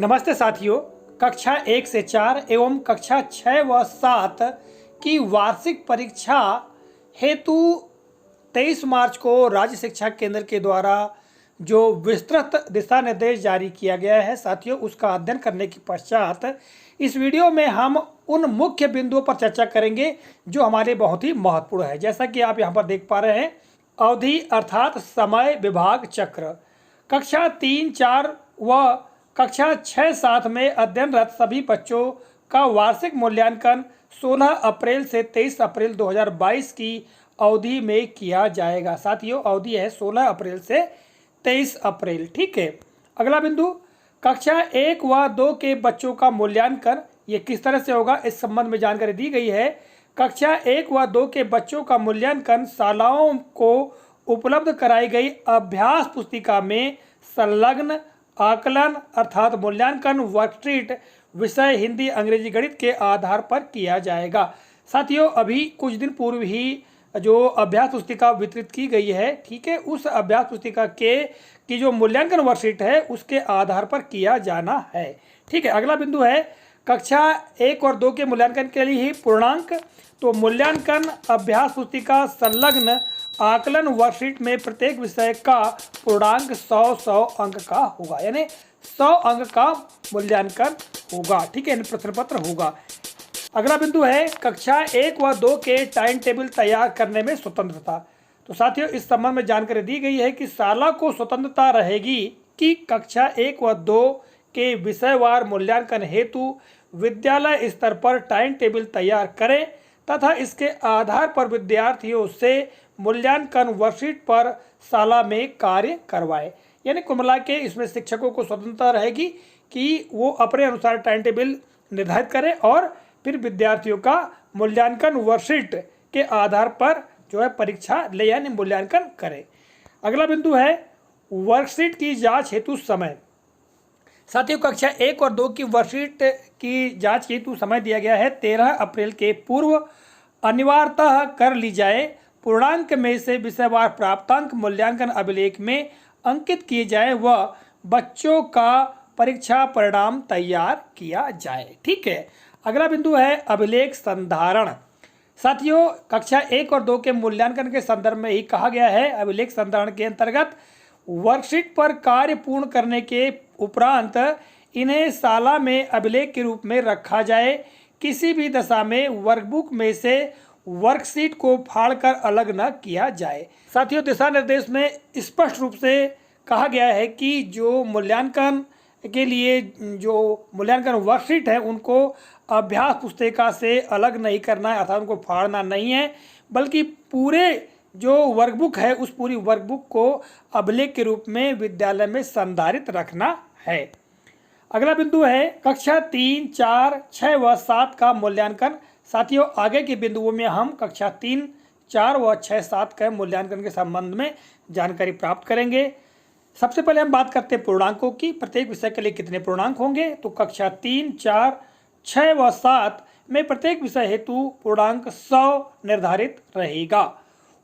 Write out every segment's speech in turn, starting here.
नमस्ते साथियों। कक्षा 1 से 4 एवं कक्षा 6 व 7 की वार्षिक परीक्षा हेतु 23 मार्च को राज्य शिक्षा केंद्र के द्वारा जो विस्तृत दिशा निर्देश जारी किया गया है साथियों, उसका अध्ययन करने के पश्चात इस वीडियो में हम उन मुख्य बिंदुओं पर चर्चा करेंगे जो हमारे बहुत ही महत्वपूर्ण है। जैसा कि आप यहाँ पर देख पा रहे हैं, अवधि अर्थात समय विभाग चक्र कक्षा 3, 4 व कक्षा 6, 7 में अध्ययनरत सभी बच्चों का वार्षिक मूल्यांकन 16 अप्रैल से 23 अप्रैल 2022 की अवधि में किया जाएगा। साथियों, अवधि है 16 अप्रैल से 23 अप्रैल। ठीक है। अगला बिंदु, कक्षा 1 व 2 के बच्चों का मूल्यांकन ये किस तरह से होगा, इस संबंध में जानकारी दी गई है। कक्षा 1 व 2 के बच्चों का मूल्यांकन शालाओं को उपलब्ध कराई गई अभ्यास पुस्तिका में संलग्न आकलन अर्थात मूल्यांकन वर्कशीट विषय हिंदी, अंग्रेजी, गणित के आधार पर किया जाएगा। साथियों, अभी कुछ दिन पूर्व ही जो अभ्यास पुस्तिका वितरित की गई है, ठीक है, उस अभ्यास पुस्तिका की जो मूल्यांकन वर्कशीट है उसके आधार पर किया जाना है। ठीक है। अगला बिंदु है कक्षा 1 और 2 के मूल्यांकन के लिए ही पूर्णांक। तो मूल्यांकन अभ्यास पुस्तिका संलग्न आकलन वर्कशीट में प्रत्येक विषय का पूर्णांक 100 अंक का होगा, यानी 100 अंक का मूल्यांकन होगा। ठीक है, प्रश्न पत्र होगा। अगला बिंदु है कक्षा 1 व 2 के टाइम टेबल तैयार करने में स्वतंत्रता। तो साथियों, इस संबंध में जानकारी दी गई है कि शाला को स्वतंत्रता रहेगी कि कक्षा 1 व 2 के विषयवार मूल्यांकन हेतु विद्यालय स्तर पर टाइम टेबल तैयार करें तथा इसके आधार पर विद्यार्थियों से मूल्यांकन वर्कशीट पर शाला में कार्य करवाए। यानी कुल मिला के इसमें शिक्षकों को स्वतंत्रता रहेगी कि वो अपने अनुसार टाइम टेबल निर्धारित करें और फिर विद्यार्थियों का मूल्यांकन वर्कशीट के आधार पर जो है परीक्षा ले यानी मूल्यांकन करें। अगला बिंदु है वर्कशीट की जांच हेतु समय। साथियों, कक्षा 1 और 2 की वर्कशीट की जांच हेतु समय दिया गया है 13 अप्रैल के पूर्व अनिवार्यतः कर ली जाए। पूर्णांक में से विषयवार प्राप्तांक मूल्यांकन अभिलेख में अंकित किए जाए व बच्चों का परीक्षा परिणाम तैयार किया जाए। ठीक है। अगला बिंदु है अभिलेख संधारण। साथियों, कक्षा 1 और 2 के मूल्यांकन के संदर्भ में ही कहा गया है, अभिलेख संधारण के अंतर्गत वर्कशीट पर कार्य पूर्ण करने के उपरांत इन्हें शाला में अभिलेख के रूप में रखा जाए। किसी भी दशा में वर्कबुक में से वर्कशीट को फाड़कर अलग न किया जाए। साथियों, दिशा निर्देश में स्पष्ट रूप से कहा गया है कि जो मूल्यांकन के लिए जो मूल्यांकन वर्कशीट है उनको अभ्यास पुस्तिका से अलग नहीं करना है, अर्थात उनको फाड़ना नहीं है, बल्कि पूरे जो वर्कबुक है उस पूरी वर्कबुक को अभिलेख के रूप में विद्यालय में संधारित रखना है। अगला बिंदु है कक्षा 3, 4, 6 व 7 का मूल्यांकन। साथियों, आगे के बिंदुओं में हम कक्षा 3, 4 व 6, 7 के मूल्यांकन के संबंध में जानकारी प्राप्त करेंगे। सबसे पहले हम बात करते हैं पूर्णांकों की। प्रत्येक विषय के लिए कितने पूर्णांक होंगे, तो कक्षा 3, 4, 6 व 7 में प्रत्येक विषय हेतु पूर्णांक 100 निर्धारित रहेगा।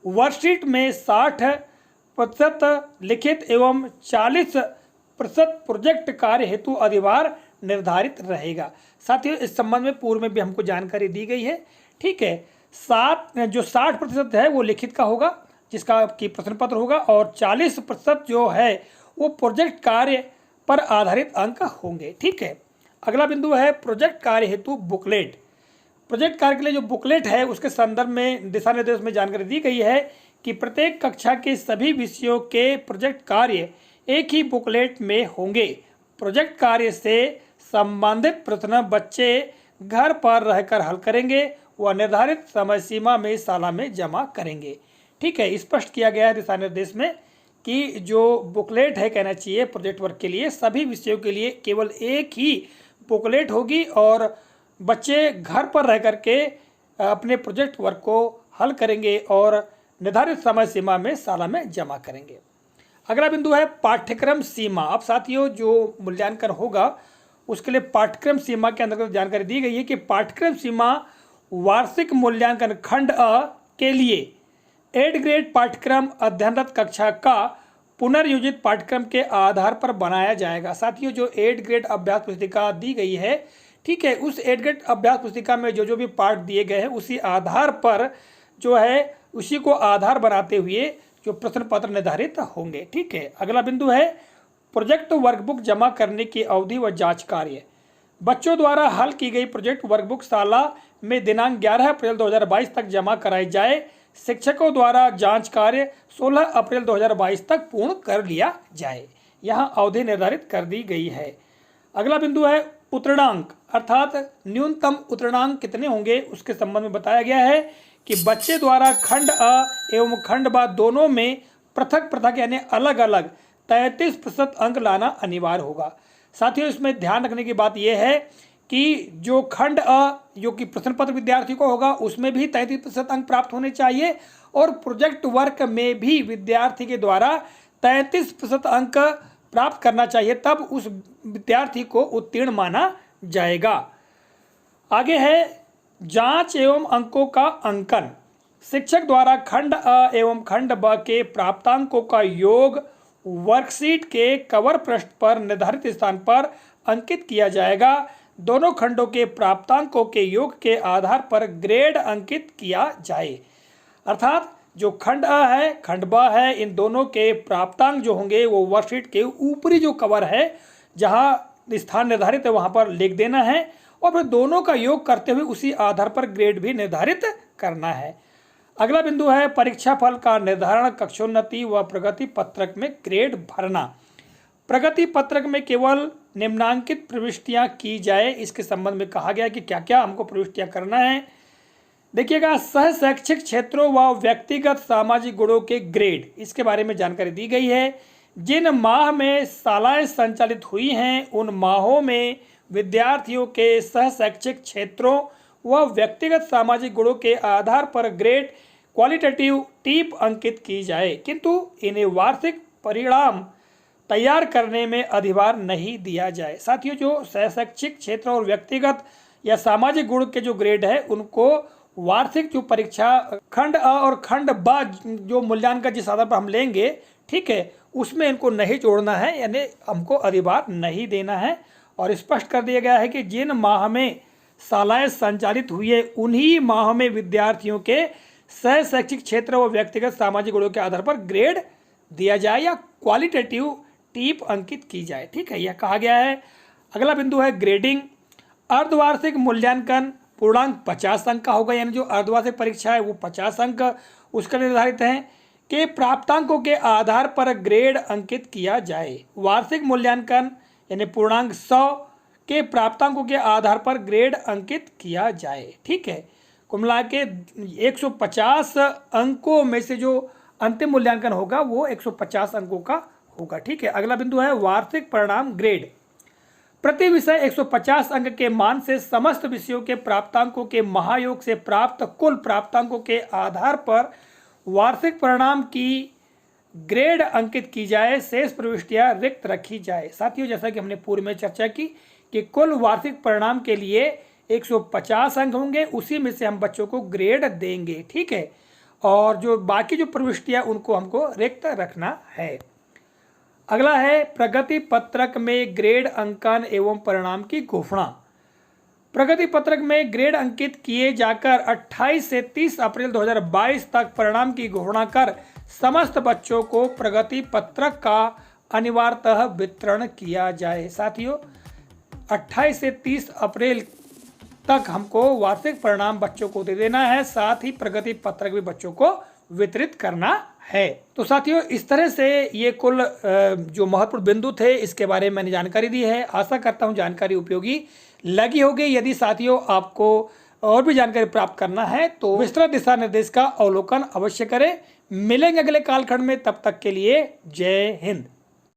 वर्कशीट में 60% लिखित एवं 40% प्रोजेक्ट कार्य हेतु अधिभार निर्धारित रहेगा। साथियों, इस संबंध में पूर्व में भी हमको जानकारी दी गई है। ठीक है। 60% है वो लिखित का होगा, जिसका की प्रश्न पत्र होगा, और 40% जो है वो प्रोजेक्ट कार्य पर आधारित अंक होंगे। ठीक है। अगला बिंदु है प्रोजेक्ट कार्य हेतु बुकलेट। प्रोजेक्ट कार्य के लिए जो बुकलेट है उसके संदर्भ में दिशा निर्देश में जानकारी दी गई है कि प्रत्येक कक्षा के सभी विषयों के प्रोजेक्ट कार्य एक ही बुकलेट में होंगे। प्रोजेक्ट कार्य से संबंधित प्रश्न बच्चे घर पर रहकर हल करेंगे व निर्धारित समय सीमा में शाला में जमा करेंगे। ठीक है। स्पष्ट किया गया है दिशा निर्देश में कि जो बुकलेट है, कहना चाहिए प्रोजेक्ट वर्क के लिए सभी विषयों के लिए केवल एक ही बुकलेट होगी और बच्चे घर पर रह करके अपने प्रोजेक्ट वर्क को हल करेंगे और निर्धारित समय सीमा में शाला में जमा करेंगे। अगला बिंदु है पाठ्यक्रम सीमा। अब साथियों, जो मूल्यांकन होगा उसके लिए पाठ्यक्रम सीमा के अंतर्गत जानकारी दी गई है कि पाठ्यक्रम सीमा वार्षिक मूल्यांकन खंड अ के लिए 8 ग्रेड पाठ्यक्रम अध्ययनरत कक्षा का पुनर्योजित पाठ्यक्रम के आधार पर बनाया जाएगा। साथियों, जो 8 ग्रेड अभ्यास पुस्तिका दी गई है, ठीक है, उस 8 ग्रेड अभ्यास पुस्तिका में जो जो भी पाठ दिए गए हैं उसी आधार पर जो है उसी को आधार बनाते हुए जो प्रश्न पत्र निर्धारित होंगे। ठीक है, अगला बिंदु है प्रोजेक्ट वर्कबुक जमा करने की अवधि व जांच कार्य। बच्चों द्वारा हल की गई प्रोजेक्ट वर्कबुक शाला में दिनांक 11 अप्रैल 2022 तक जमा कराई जाए। शिक्षकों द्वारा जांच कार्य 16 अप्रैल 2022 तक पूर्ण कर लिया जाए। यहां अवधि निर्धारित कर दी गई है। अगला बिंदु है उत्तीर्णांक, अर्थात न्यूनतम उत्तीर्णांक कितने होंगे उसके संबंध में बताया गया है कि बच्चे द्वारा खंड अ एवं खंड ब दोनों में पृथक पृथक यानी अलग अलग 33% अंक लाना अनिवार्य होगा। साथियों, इसमें ध्यान रखने की बात यह है कि जो खंड अ जो कि प्रश्न पत्र विद्यार्थी को होगा उसमें भी 33% अंक प्राप्त होने चाहिए और प्रोजेक्ट वर्क में भी विद्यार्थी के द्वारा 33% अंक प्राप्त करना चाहिए, तब उस विद्यार्थी को उत्तीर्ण माना जाएगा। आगे है जांच एवं अंकों का अंकन। शिक्षक द्वारा खंड अ एवं खंड ब के प्राप्तांकों का योग वर्कशीट के कवर पृष्ठ पर निर्धारित स्थान पर अंकित किया जाएगा। दोनों खंडों के प्राप्तांकों के योग के आधार पर ग्रेड अंकित किया जाए। अर्थात जो खंड अ है खंड ब है, इन दोनों के प्राप्तांक जो होंगे वो वर्कशीट के ऊपरी जो कवर है जहां स्थान निर्धारित है वहां पर लिख देना है और फिर दोनों का योग करते हुए उसी आधार पर ग्रेड भी निर्धारित करना है। अगला बिंदु है परीक्षा फल का निर्धारण, कक्षोन्नति व प्रगति पत्रक में ग्रेड भरना। प्रगति पत्रक में केवल निम्नांकित प्रविष्टियां की जाए, इसके संबंध में कहा गया कि क्या क्या हमको प्रविष्टियां करना है। देखिएगा, सह शैक्षिक क्षेत्रों व व्यक्तिगत सामाजिक गुणों के ग्रेड, इसके बारे में जानकारी दी गई है। जिन माह में शालाएं संचालित हुई हैं उन माहों में विद्यार्थियों के सह शैक्षिक क्षेत्रों व व्यक्तिगत सामाजिक गुणों के आधार पर ग्रेड क्वालिटेटिव टीप अंकित की जाए, किंतु इन्हें वार्षिक परिणाम तैयार करने में अधिभार नहीं दिया जाए। साथियों, जो शैक्षिक क्षेत्र और व्यक्तिगत या सामाजिक गुण के जो ग्रेड है उनको वार्षिक जो परीक्षा खंड अ और खंड ब जो मूल्यांकन जिस आधार पर हम लेंगे, ठीक है, उसमें इनको नहीं जोड़ना है, यानी हमको अधिभार नहीं देना है। और स्पष्ट कर दिया गया है कि जिन माह में शालाएं संचालित हुई है उन्हीं माह में विद्यार्थियों के सह शैक्षिक क्षेत्र व व्यक्तिगत सामाजिक गुणों के आधार पर ग्रेड दिया जाए या क्वालिटेटिव टीप अंकित की जाए। ठीक है, यह कहा गया है। अगला बिंदु है ग्रेडिंग। अर्धवार्षिक मूल्यांकन पूर्णांक 50 अंक का होगा, यानी जो अर्धवार्षिक परीक्षा है वो 50 अंक उसका निर्धारित है कि प्राप्तांकों के आधार पर ग्रेड अंकित किया जाए। वार्षिक मूल्यांकन यानी पूर्णांक 100 के प्राप्तांकों के आधार पर ग्रेड अंकित किया जाए। ठीक है, कुल मिला के 150 अंकों में से जो अंतिम मूल्यांकन होगा वो 150 अंकों का होगा। ठीक है, अगला बिंदु है वार्षिक परिणाम ग्रेड। प्रति विषय 150 अंक के मान से समस्त विषयों के प्राप्तांकों के महायोग से प्राप्त कुल प्राप्तांकों के आधार पर वार्षिक परिणाम की ग्रेड अंकित की जाए, शेष प्रविष्टियां रिक्त रखी जाए। साथियों, जैसा कि हमने पूर्व में चर्चा की कि कुल वार्षिक परिणाम के लिए 150 अंक होंगे, उसी में से हम बच्चों को ग्रेड देंगे। ठीक है, और जो बाकी जो प्रविष्टियां उनको हमको रिक्त रखना है। अगला है प्रगति पत्रक में ग्रेड अंकन एवं परिणाम की घोषणा। प्रगति पत्रक में ग्रेड अंकित किए जाकर 28 से 30 अप्रैल 2022 तक परिणाम की घोषणा कर समस्त बच्चों को प्रगति पत्रक का अनिवार्यतः वितरण किया जाए। साथियों, 28 से 30 अप्रैल तक हमको वार्षिक परिणाम बच्चों को दे देना है, साथ ही प्रगति पत्रक भी बच्चों को वितरित करना है। तो साथियों, इस तरह से ये कुल जो महत्वपूर्ण बिंदु थे इसके बारे में मैंने जानकारी दी है। आशा करता हूँ जानकारी उपयोगी लगी होगी। यदि साथियों आपको और भी जानकारी प्राप्त करना है तो विस्तृत दिशा निर्देश का अवलोकन अवश्य करें। मिलेंगे अगले कालखंड में, तब तक के लिए जय हिंद।